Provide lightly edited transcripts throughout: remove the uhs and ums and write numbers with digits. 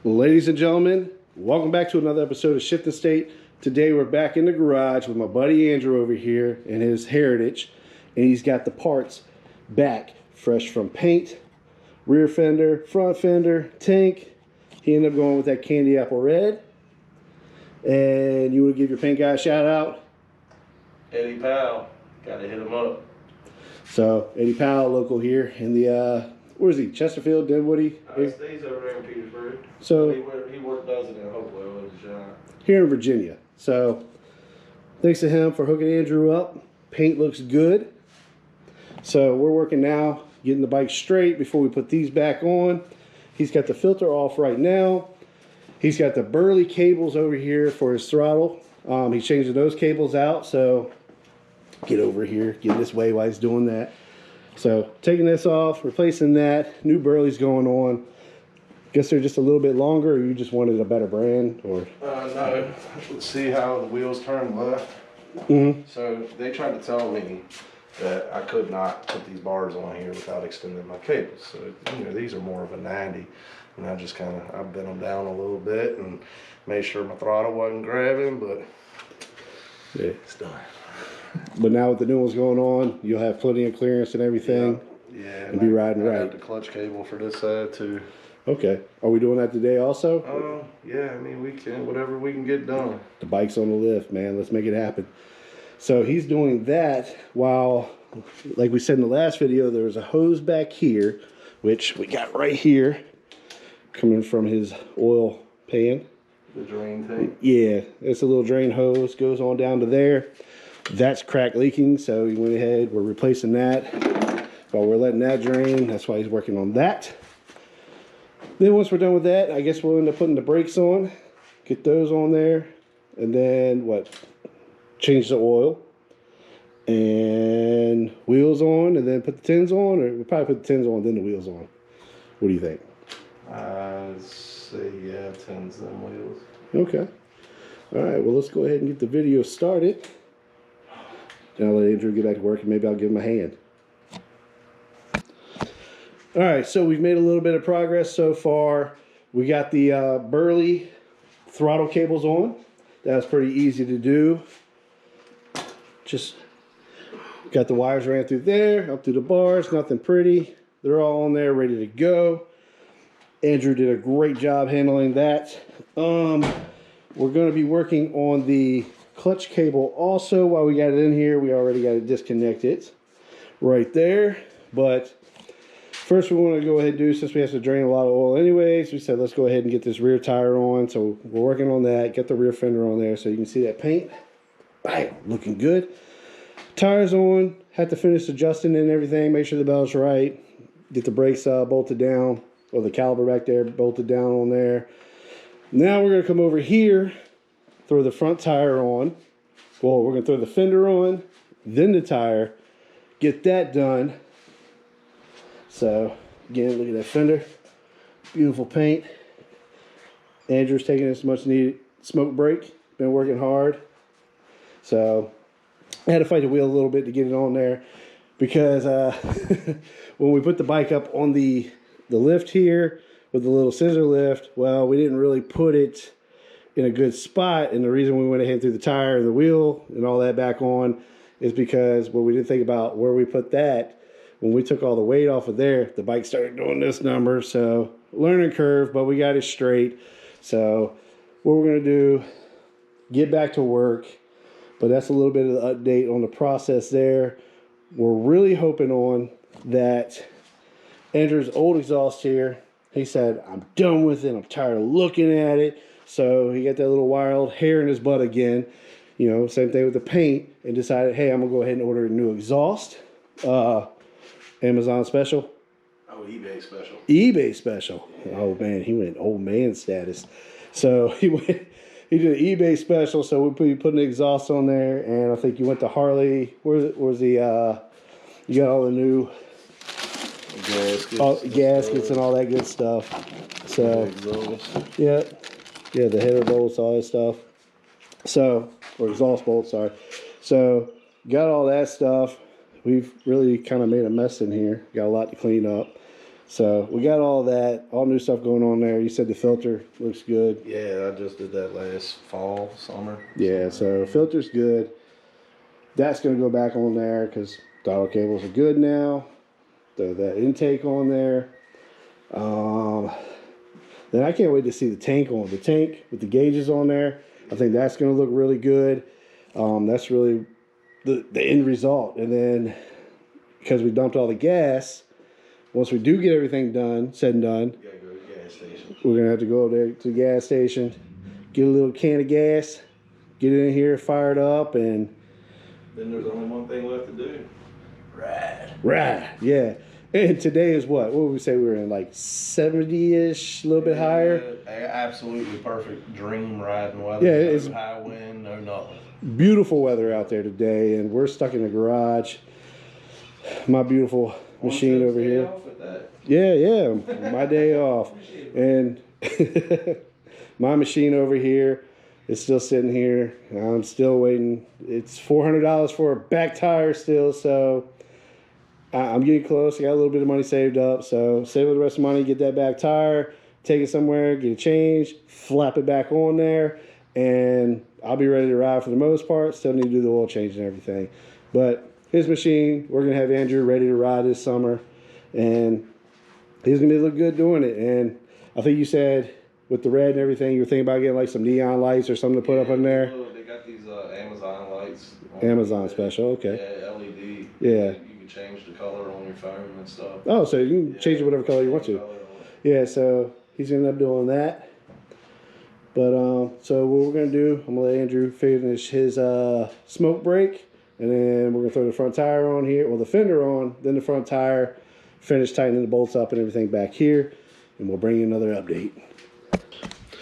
Ladies and gentlemen, welcome back to another episode of Shifting State. Today we're back in the garage with my buddy Andrew over here and his Heritage, and he's got the parts back fresh from paint, rear fender, front fender, tank. He ended up going with that candy apple red. And you want to give your paint guy a shout out? Eddie Powell, gotta hit him up. So Eddie Powell, local here in the where is he? Chesterfield, Denwoody? He stays over there in Petersburg. So he does it in Hopewell with his job. Here in Virginia. So thanks to him for hooking Andrew up. Paint looks good. So we're working now, getting the bike straight before we put these back on. He's got the filter off right now. He's got the Burly cables over here for his throttle. He's changing those cables out. So get over here, get this way while he's doing that. So taking this off, replacing that, new Burly's going on. Guess they're just a little bit longer, or you just wanted a better brand, or? No, let's see how the wheels turn left. So they tried to tell me that I could not put these bars on here without extending my cables. So, you know, these are more of a 90. And I just kind of, I bent them down a little bit and made sure my throttle wasn't grabbing, but yeah, it's done. But now with the new ones going on, you'll have plenty of clearance and everything. Yeah, and be riding right. I got the clutch cable for this side too. Okay. Are we doing that today also? Yeah, I mean, we can, whatever we can get done. The bike's on the lift, man. Let's make it happen. So he's doing that while, like we said in the last video, there was a hose back here, which we got right here, coming from his oil pan. The drain tank? Yeah, it's a little drain hose, goes on down to there. That's cracked leaking, so he went ahead, we're replacing that. While we're letting that drain, that's why he's working on that. Then once we're done with that, I guess we'll end up putting the brakes on, get those on there, and then what? Change the oil and wheels on, and then put the tins on, or we'll probably put the tins on, then the wheels on. What do you think? I'd say, yeah, tins and wheels. Okay. All right, well, let's go ahead and get the video started. Then I'll let Andrew get back to work, and maybe I'll give him a hand. All right, so we've made a little bit of progress so far. We got the Burly throttle cables on. That was pretty easy to do. Just got the wires ran through there, up through the bars, nothing pretty. They're all on there, ready to go. Andrew did a great job handling that. We're going to be working on the clutch cable also. While we got it in here, we already got it disconnected right there. But first we want to go ahead and do, since we have to drain a lot of oil anyways, we said let's go ahead and get this rear tire on. So we're working on that, get the rear fender on there so you can see that paint. Bam, looking good. Tires on, had to finish adjusting and everything, make sure the belt's right, get the brakes bolted down, or the caliper back there bolted down on there. Now we're going to come over here, throw the front tire on. Well, we're going to throw the fender on, then the tire, get that done. So, again, look at that fender. Beautiful paint. Andrew's taking this much needed smoke break. Been working hard. So, I had to fight the wheel a little bit to get it on there. Because when we put the bike up on the lift here with the little scissor lift, well, we didn't really put it in a good spot. And the reason we went ahead through the tire and the wheel and all that back on is because, well, we didn't think about where we put that. When we took all the weight off of there, the bike started doing this number. So, learning curve, but we got it straight. So, what we're going to do, get back to work. But that's a little bit of the update on the process there. We're really hoping on that Andrew's old exhaust here, he said, I'm done with it. I'm tired of looking at it. So, he got that little wild hair in his butt again. You know, same thing with the paint. And decided, hey, I'm going to go ahead and order a new exhaust. Amazon special. Oh, eBay special. eBay special. Yeah. Oh man, he went old man status. So he did an eBay special. So we put an exhaust on there, and I think you went to Harley. Where's the you got all the new gaskets and all that good stuff. So yeah, the header bolts, all that stuff. So, or exhaust bolts, sorry. So got all that stuff. We've really kind of made a mess in here. Got a lot to clean up. So we got all that, all new stuff going on there. You said the filter looks good. Yeah, I just did that last fall, summer. Yeah, so filter's good. That's going to go back on there because throttle cables are good now. Throw that intake on there. Then I can't wait to see the tank on. The tank with the gauges on there. I think that's going to look really good. That's really the end result. And then because we dumped all the gas, once we do get everything done, said and done, You gotta go to the gas station. we're going to have to go there to the gas station, get a little can of gas, get it in here, fire it up, and Then there's only one thing left to do. Ride. right, yeah. And today is what would we say we were in, like 70-ish, a little bit higher? Absolutely perfect dream riding weather. Yeah, no it's high wind, no nothing. beautiful weather out there today, and we're stuck in the garage. My beautiful machine over here. Off at that. Yeah, my day off. And my machine over here is still sitting here. I'm still waiting. It's $400 for a back tire still, so I'm getting close. I got a little bit of money saved up, so save up the rest of the money, get that back tire, take it somewhere, get it changed, flap it back on there, and I'll be ready to ride for the most part. Still need to do the oil change and everything. But his machine, we're going to have Andrew ready to ride this summer, and he's going to look good doing it. And I think you said with the red and everything, you were thinking about getting like some neon lights or something to put up on there. They got these Amazon lights. Amazon special, okay. Yeah, LED. Yeah. You can change the color on your phone and stuff. Oh, so you can change it whatever color you want to. Yeah, so he's going to end up doing that. But so what we're going to do, I'm going to let Andrew finish his smoke break. And then we're going to throw the front tire on here, well, the fender on, then the front tire, finish tightening the bolts up and everything back here, and we'll bring you another update.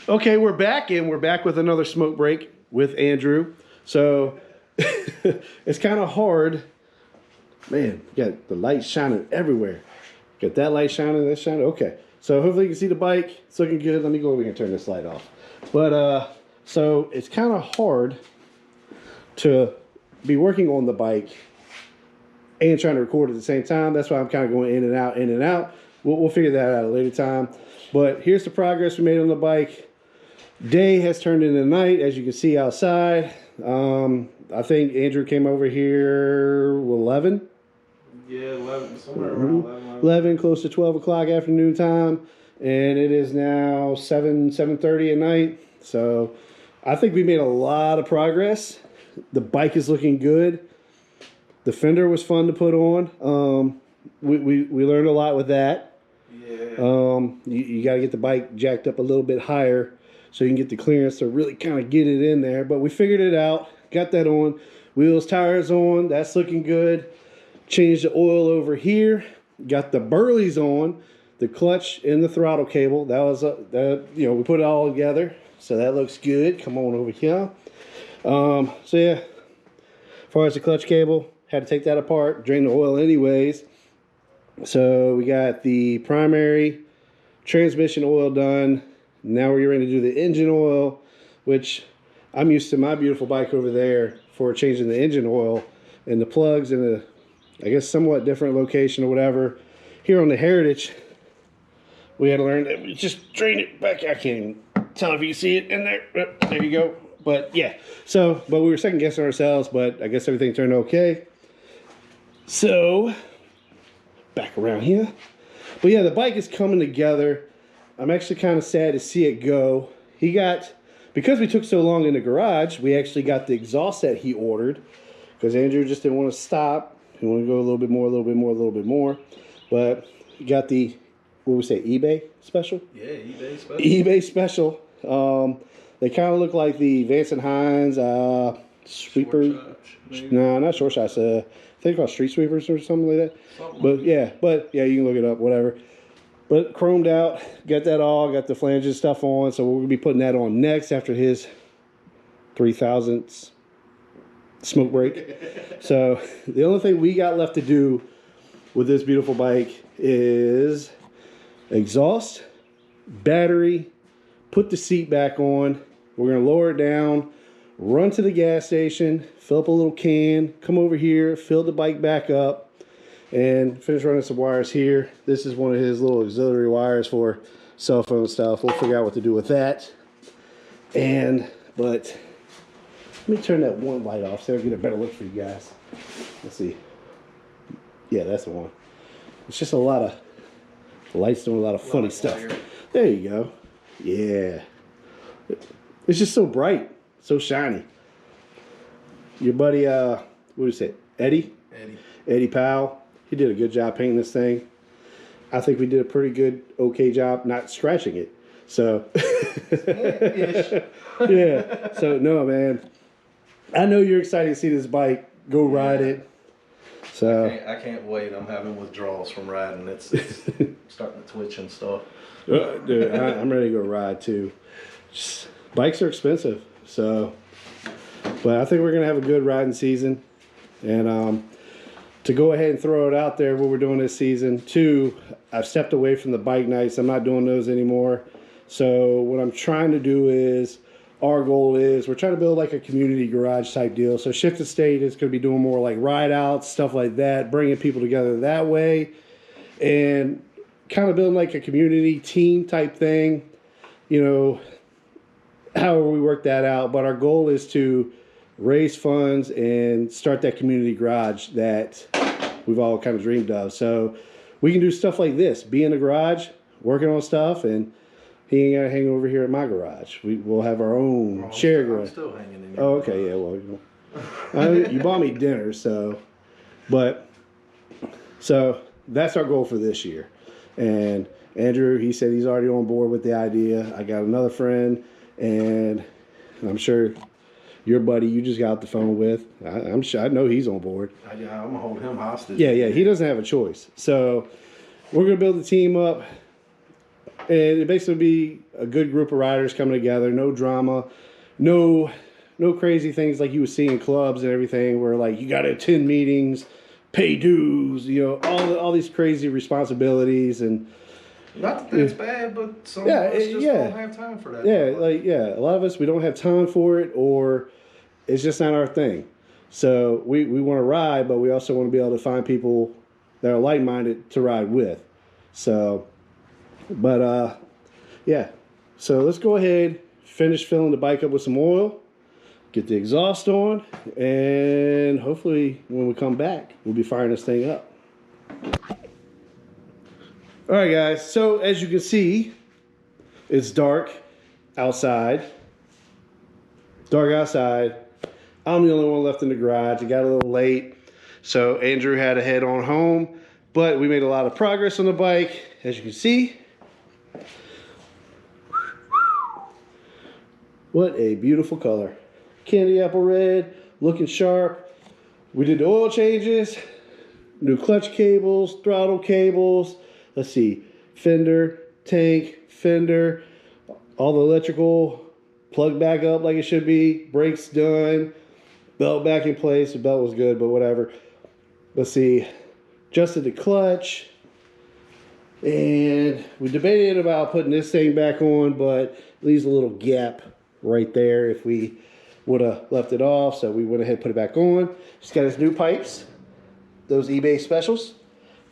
Okay, we're back, and we're back with another smoke break with Andrew. So it's kind of hard. Man, you got the lights shining everywhere. Got that light shining, that shining. Okay, so hopefully you can see the bike. It's looking good. Let me go over here and turn this light off. But so it's kind of hard to be working on the bike and trying to record at the same time. That's why I'm kind of going in and out, in and out. We'll figure that out at a later time. But here's the progress we made on the bike. Day has turned into night, as you can see outside. I think Andrew came over here 11. Yeah, 11, somewhere around 11, close to 12 o'clock afternoon time. And it is now 7:30 at night. So I think we made a lot of progress. The bike is looking good. The fender was fun to put on. We learned a lot with that. Yeah. You got to get the bike jacked up a little bit higher so you can get the clearance to really kind of get it in there. But we figured it out. Got that on. Wheels, tires on. That's looking good. Changed the oil over here. Got the Burleys on. The clutch and the throttle cable. That was we put it all together. So that looks good. Come on over here. So yeah, as far as the clutch cable, had to take that apart, drain the oil anyways. So we got the primary transmission oil done. Now we're ready to do the engine oil, which I'm used to my beautiful bike over there for changing the engine oil and the plugs in a, I guess, somewhat different location or whatever. Here on the Heritage, we had to learn that we just drain it back. I can't even tell if you see it in there. There you go. But yeah, so, but we were second guessing ourselves, but I guess everything turned okay. So, back around here. But yeah, the bike is coming together. I'm actually kind of sad to see it go. Because we took so long in the garage, we actually got the exhaust that he ordered. Because Andrew just didn't want to stop. He wanted to go a little bit more, a little bit more, a little bit more. But he got the, what would we say, eBay special? Yeah, eBay special. eBay special. They kind of look like the Vance and Hines sweeper. No, not short shots. I think called street sweepers or something like that. But yeah, you can look it up, whatever. But chromed out, got that all, got the flanges stuff on. So we're gonna be putting that on next after his 3000th smoke break. So the only thing we got left to do with this beautiful bike is exhaust, battery, put the seat back on. We're going to lower it down, run to the gas station, fill up a little can, come over here, fill the bike back up, and finish running some wires here. This is one of his little auxiliary wires for cell phone stuff. We'll figure out what to do with that. But let me turn that one light off so I'll get a better look for you guys. Let's see. Yeah, that's the one. It's just a lot of lights doing a lot of funny stuff. There you go. Yeah. It's just so bright, so shiny. Your buddy, what do you say, Eddie? Eddie Powell. He did a good job painting this thing. I think we did a pretty good, okay job not scratching it. So, yeah. So, no, man. I know you're excited to see this bike. Go ride it. So I can't wait. I'm having withdrawals from riding. It's starting to twitch and stuff. Dude, I'm ready to go ride too. Bikes are expensive, so. But I think we're gonna have a good riding season, and to go ahead and throw it out there, what we're doing this season. 2, I've stepped away from the bike nights. I'm not doing those anymore. So what I'm trying to do is, our goal is, we're trying to build like a community garage type deal. So Shifted State is going to be doing more like ride outs, stuff like that, bringing people together that way, and kind of building like a community team type thing, you know, however we work that out. But our goal is to raise funds and start that community garage that we've all kind of dreamed of. So we can do stuff like this, be in the garage, working on stuff, and he ain't gotta hang over here at my garage. We'll have our own share garage. I'm still hanging in your Oh, okay, yeah, well, you bought me dinner, so that's our goal for this year. And Andrew, he said he's already on board with the idea. I got another friend, and I'm sure your buddy you just got off the phone with, I'm sure, I know he's on board. I'm gonna hold him hostage. Yeah, he doesn't have a choice. So we're gonna build the team up. And it basically be a good group of riders coming together, no drama, no crazy things like you would see in clubs and everything where like you got to attend meetings, pay dues, you know, all these crazy responsibilities. And not that that's bad, but some of us just don't have time for that. A lot of us, we don't have time for it, or it's just not our thing. So we want to ride, but we also want to be able to find people that are like-minded to ride with. So... But, yeah. So let's go ahead, finish filling the bike up with some oil, get the exhaust on, and hopefully when we come back, we'll be firing this thing up. All right, guys. So as you can see, it's dark outside. Dark outside. I'm the only one left in the garage. It got a little late, so Andrew had to head on home. But we made a lot of progress on the bike, as you can see. What a beautiful color. Candy apple red, looking sharp. We did the oil changes, new clutch cables, throttle cables. Let's see, fender, tank, fender, all the electrical plugged back up like it should be. Brakes done, belt back in place. The belt was good, but whatever. Let's see, adjusted the clutch. And we debated about putting this thing back on, but it leaves a little gap right there if we would have left it off. So we went ahead and put it back on. Just got his new pipes, those eBay specials.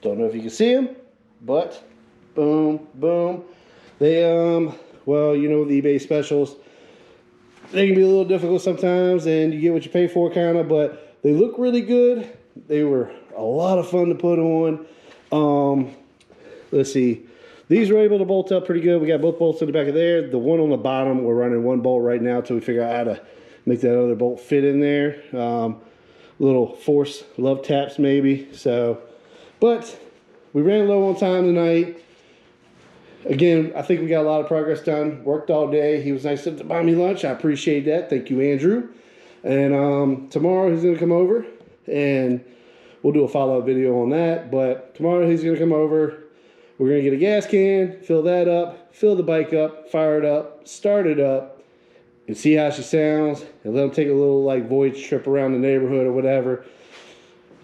Don't know if you can see them, but boom, boom. They, well, you know, the eBay specials, they can be a little difficult sometimes, and you get what you pay for kind of, but they look really good. They were a lot of fun to put on. Let's see. These were able to bolt up pretty good. We got both bolts in the back of there. The one on the bottom, we're running one bolt right now until we figure out how to make that other bolt fit in there. Little force love taps maybe. So, but we ran low on time tonight. Again, I think we got a lot of progress done. Worked all day. He was nice enough to buy me lunch. I appreciate that. Thank you, Andrew. And tomorrow he's going to come over and we'll do a follow-up video on that. But tomorrow he's going to come over. We're going to get a gas can, fill that up, fill the bike up, fire it up, start it up, and see how she sounds, and let them take a little like voyage trip around the neighborhood or whatever.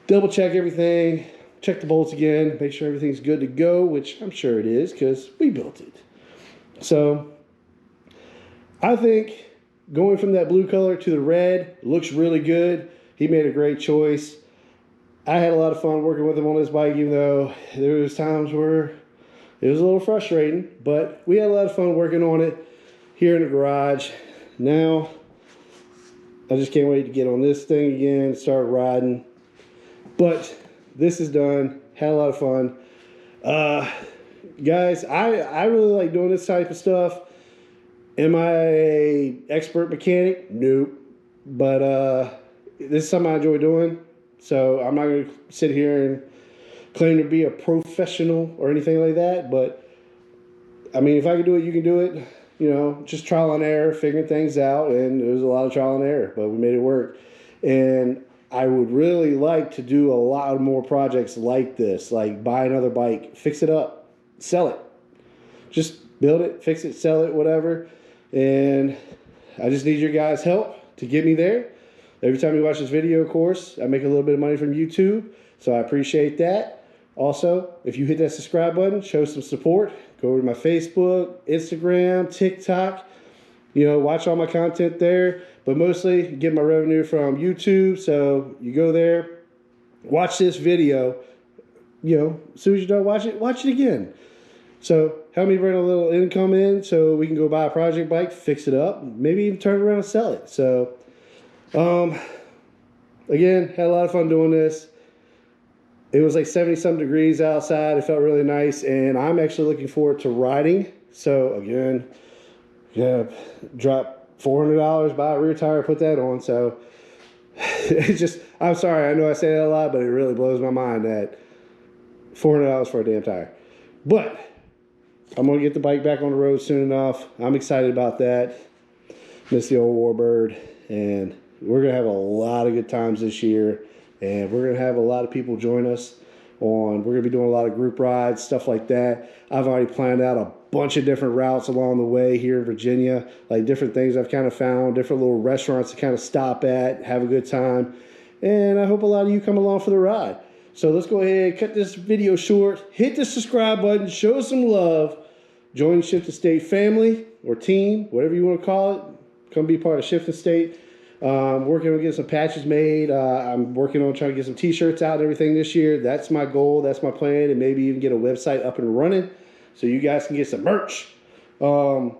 Double check everything, check the bolts again, make sure everything's good to go, which I'm sure it is because we built it. So I think going from that blue color to the red looks really good. He made a great choice. I had a lot of fun working with him on this bike, even though there was times where it was a little frustrating, but we had a lot of fun working on it here in the garage. Now, I just can't wait to get on this thing again, start riding. But this is done. Had a lot of fun. Guys, I really like doing this type of stuff. Am I a expert mechanic? Nope. But this is something I enjoy doing. So I'm not going to sit here and claim to be a professional or anything like that. But, I mean, if I can do it, you can do it. You know, just trial and error, figuring things out. And there was a lot of trial and error, but we made it work. And I would really like to do a lot more projects like this. Like buy another bike, fix it up, sell it. Just build it, fix it, sell it, whatever. And I just need your guys' help to get me there. Every time you watch this video, of course, I make a little bit of money from YouTube, so I appreciate that. Also, if you hit that subscribe button, show some support. Go over to my Facebook, Instagram, TikTok. You know, watch all my content there, but mostly get my revenue from YouTube. So you go there, watch this video. You know, as soon as you're done watch it again. So help me bring a little income in so we can go buy a project bike, fix it up, maybe even turn it around and sell it. So, again, had a lot of fun doing this. It was like 70-some degrees outside. It felt really nice, and I'm actually looking forward to riding. So, again, yeah, drop $400, buy a rear tire, put that on. So, it's just, I'm sorry, I know I say that a lot, but it really blows my mind that $400 for a damn tire. But I'm going to get the bike back on the road soon enough. I'm excited about that. Miss the old Warbird, and we're going to have a lot of good times this year, and we're going to have a lot of people join us on, we're going to be doing a lot of group rides, stuff like that. I've already planned out a bunch of different routes along the way here in Virginia, like different things I've kind of found, different little restaurants to kind of stop at, have a good time, and I hope a lot of you come along for the ride. So let's go ahead, cut this video short, hit the subscribe button, show some love, join the Shift and State family or team, whatever you want to call it. Come be part of Shift and State. Working on getting some patches made. I'm working on trying to get some t-shirts out and everything this year. That's my goal. That's my plan. And maybe even get a website up and running so you guys can get some merch. Thank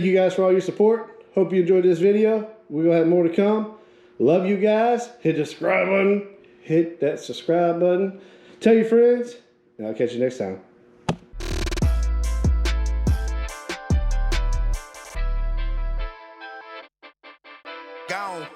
you guys for all your support. Hope you enjoyed this video. We're going to have more to come. Love you guys. Hit the subscribe button. Hit that subscribe button. Tell your friends. And I'll catch you next time. Gone.